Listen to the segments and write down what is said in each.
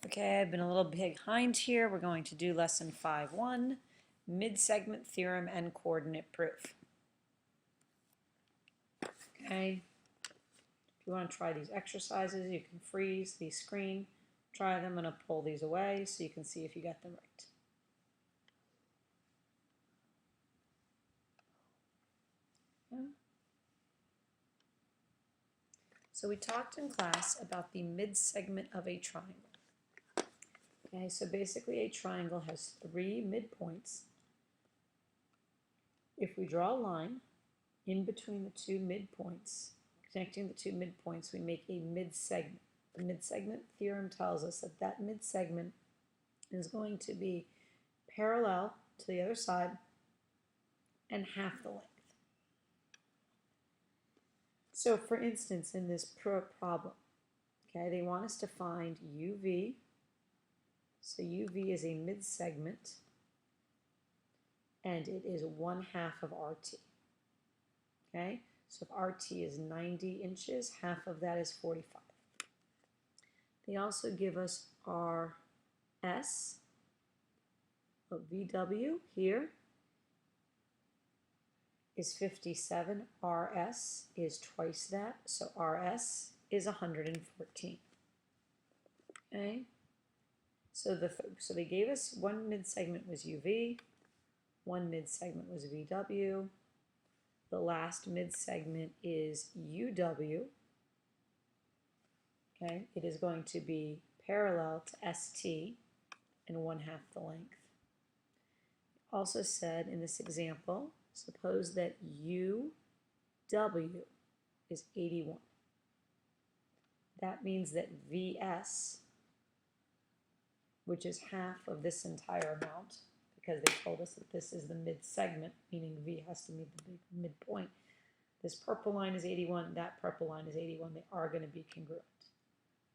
Okay, I've been a little behind here. We're going to do lesson 5.1, mid-segment theorem and coordinate proof. Okay, if you want to try these exercises, you can freeze the screen, try them. I'm going to pull these away so you can see if you got them right. Yeah. So we talked in class about the mid-segment of a triangle. Okay, so basically a triangle has 3 midpoints. If we draw a line in between the 2 midpoints, connecting the 2 midpoints, we make a mid-segment. The mid-segment theorem tells us that that mid-segment is going to be parallel to the other side and half the length. So for instance, in this problem, okay, they want us to find UV. So UV is a mid-segment, and it is 1/2 of RT. Okay, so if RT is 90 inches, half of that is 45. They also give us RS, VW here is 57, RS is twice that, so RS is 114. Okay, so they gave us one mid-segment was UV, one mid-segment was VW, the last mid-segment is UW. Okay, it is going to be parallel to ST and 1/2 the length. Also said in this example, suppose that UW is 81. That means that VS, which is half of this entire amount, because they told us that this is the mid-segment, meaning V has to meet the midpoint. This purple line is 81, that purple line is 81. They are going to be congruent.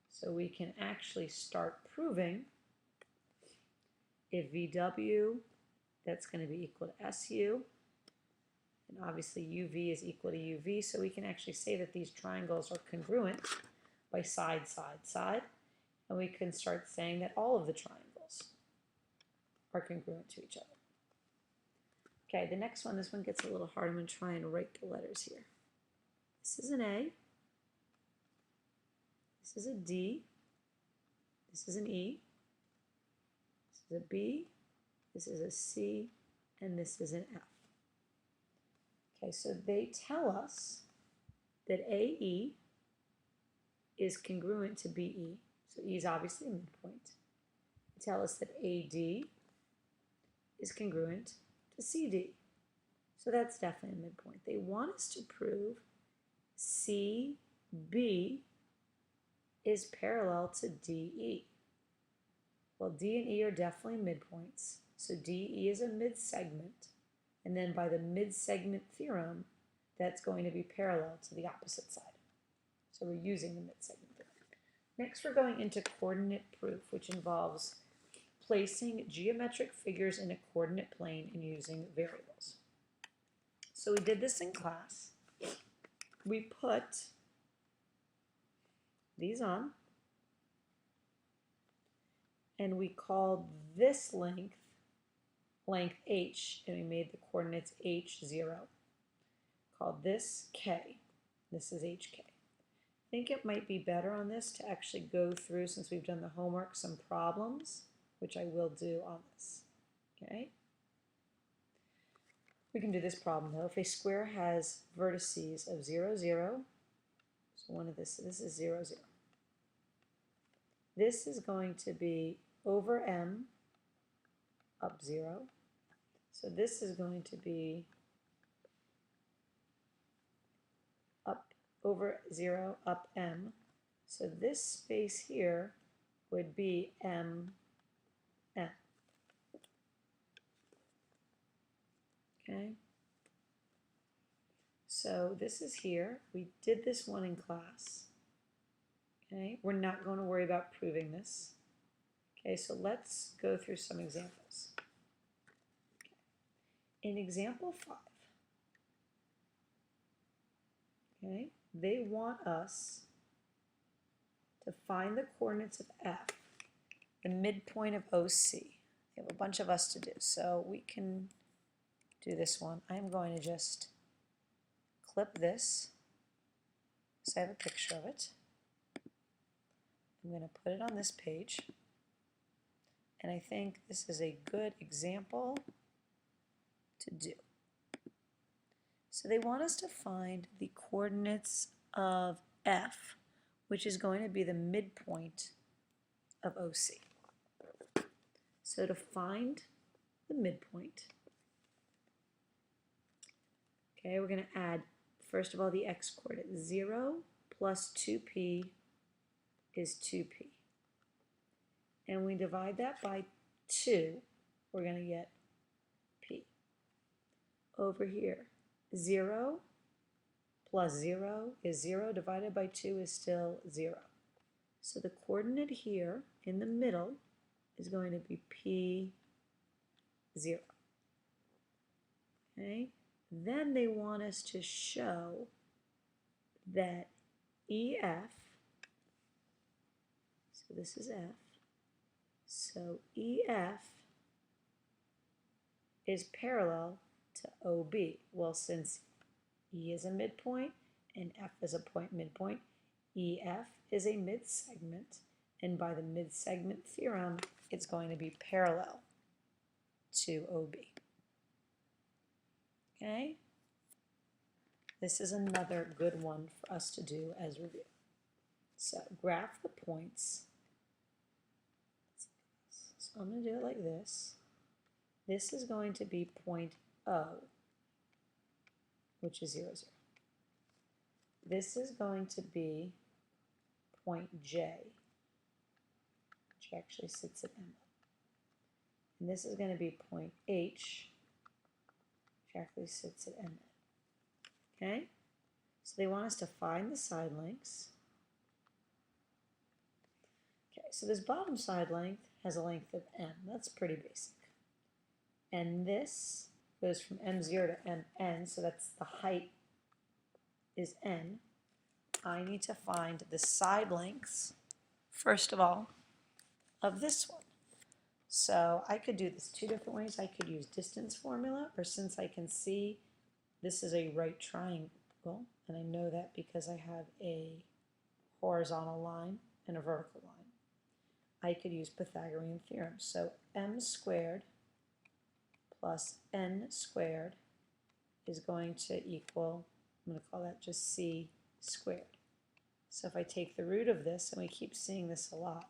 So we can actually start proving if VW, that's going to be equal to SU, and obviously UV is equal to UV, so we can actually say that these triangles are congruent by side, side, side, and we can start saying that all of the triangles are congruent to each other. Okay, the next one, this one gets a little hard. I'm going to try and write the letters here. This is an A, this is a D, this is an E, this is a B, this is a C, and this is an F. Okay, so they tell us that AE is congruent to BE, so E is obviously a midpoint. They tell us that AD is congruent to CD, so that's definitely a midpoint. They want us to prove CB is parallel to DE. Well, D and E are definitely midpoints, so DE is a mid-segment, and then by the mid-segment theorem, that's going to be parallel to the opposite side. So we're using the mid-segment theorem. Next, we're going into coordinate proof, which involves placing geometric figures in a coordinate plane and using variables. So we did this in class. We put these on, and we called this length H, and we made the coordinates H0. Called this K. This is HK. I think it might be better on this to actually go through, since we've done the homework, some problems, which I will do on this. Okay? We can do this problem though. If a square has vertices of 0, 0, so one of this is 0, 0. This is going to be over M up 0. So this is going to be up over 0 up M. So this space here would be M. Okay. So this is here. We did this one in class. Okay. We're not going to worry about proving this. Okay, so let's go through some examples. Okay. In example 5, okay, they want us to find the coordinates of F the midpoint of OC. We have a bunch of us to do, so we can do this one. I'm going to just clip this, so I have a picture of it. I'm going to put it on this page, and I think this is a good example to do. So they want us to find the coordinates of F, which is going to be the midpoint of OC. So to find the midpoint, okay, we're going to add, first of all, the x coordinate. 0 plus 2p is 2p. And we divide that by 2, we're going to get p. Over here, 0 plus 0 is 0, divided by 2 is still 0. So the coordinate here in the middle is going to be p0. Okay? Then they want us to show that EF, so this is F, so EF is parallel to OB. Well, since E is a midpoint and F is a point midpoint, EF is a mid-segment, and by the mid-segment theorem, it's going to be parallel to OB. Okay? This is another good one for us to do as review. So graph the points. So I'm going to do it like this. This is going to be point O, which is 0, 0. This is going to be point J, which actually sits at M. And this is going to be point H, which actually sits at M. Okay? So they want us to find the side lengths. Okay, so this bottom side length has a length of M. That's pretty basic. And this goes from M0 to Mn, so that's the height is N. I need to find the side lengths, first of all, of this one. So I could do this two different ways. I could use distance formula, or since I can see this is a right triangle, and I know that because I have a horizontal line and a vertical line, I could use Pythagorean theorem. So m squared plus n squared is going to equal, I'm going to call that just c squared. So if I take the root of this, and we keep seeing this a lot,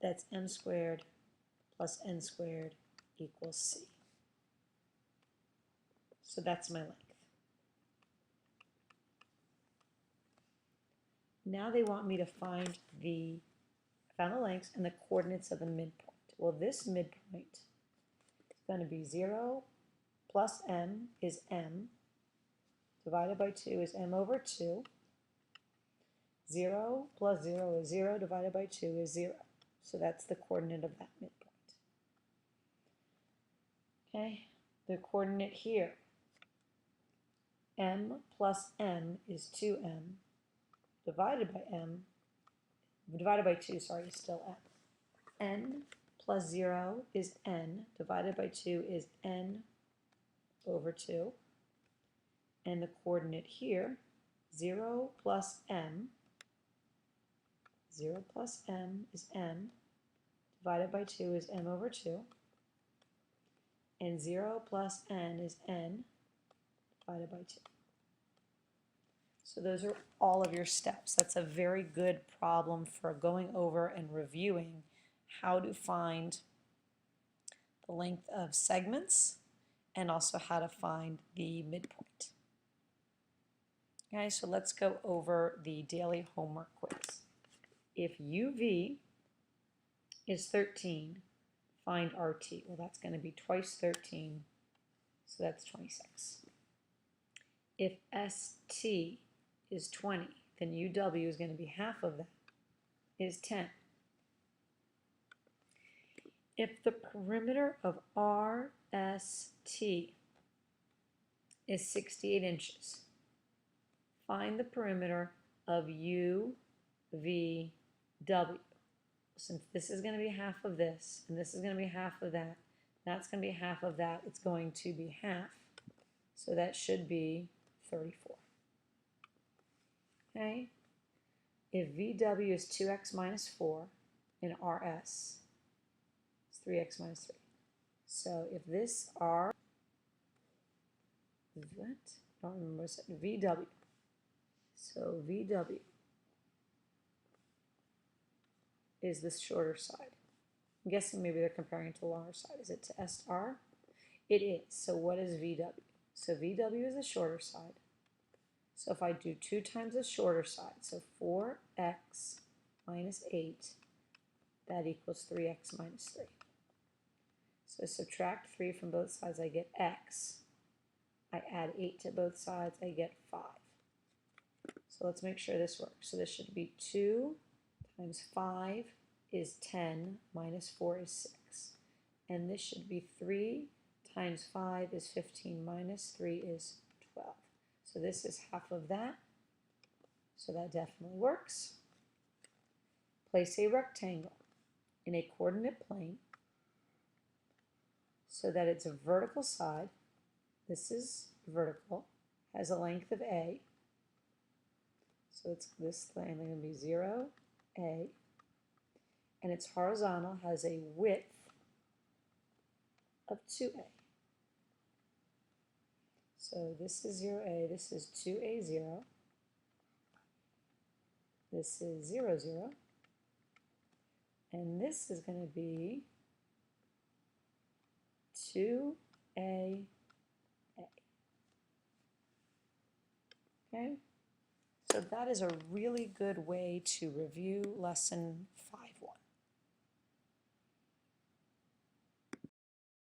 that's m squared plus n squared equals c. So that's my length. Now they want me to find the lengths and the coordinates of the midpoint. Well, this midpoint is going to be 0 plus m is m, divided by 2 is m over 2. 0 plus 0 is 0, divided by 2 is 0. So that's the coordinate of that midpoint. Okay, the coordinate here, m plus m is 2m, divided by 2, sorry, is still m. N plus 0 is n, divided by 2 is n over 2. And the coordinate here, 0 plus m is m, divided by 2 is m over 2. And 0 plus n is n, divided by 2. So those are all of your steps. That's a very good problem for going over and reviewing how to find the length of segments and also how to find the midpoint. Okay, so let's go over the daily homework quiz. If UV is 13, find RT. Well, that's going to be twice 13, so that's 26. If ST is 20, then UW is going to be half of that, is 10. If the perimeter of RST is 68 inches, find the perimeter of UVW. since this is going to be half of this, and this is going to be half of that, that's going to be half of that, it's going to be half. So that should be 34. Okay? If VW is 2x minus 4, and RS is 3x minus 3. So if this R, what? I don't remember what it VW. So VW is the shorter side. I'm guessing maybe they're comparing it to the longer side. Is it to SR? It is. So what is VW? So VW is the shorter side. So if I do 2 times the shorter side, so 4x minus 8, that equals 3x minus 3. So subtract 3 from both sides, I get x. I add 8 to both sides, I get 5. So let's make sure this works. So this should be 2 times 5 is 10, minus 4 is 6. And this should be 3 times 5 is 15, minus 3 is 12. So this is half of that. So that definitely works. Place a rectangle in a coordinate plane so that its vertical side, this is vertical, has a length of A. So it's this line going to be 0, A. And its horizontal has a width of 2A. So this is 0A, this is 2A, 0. This is 0, 0. And this is going to be 2A, A. Okay? So that is a really good way to review lesson 5.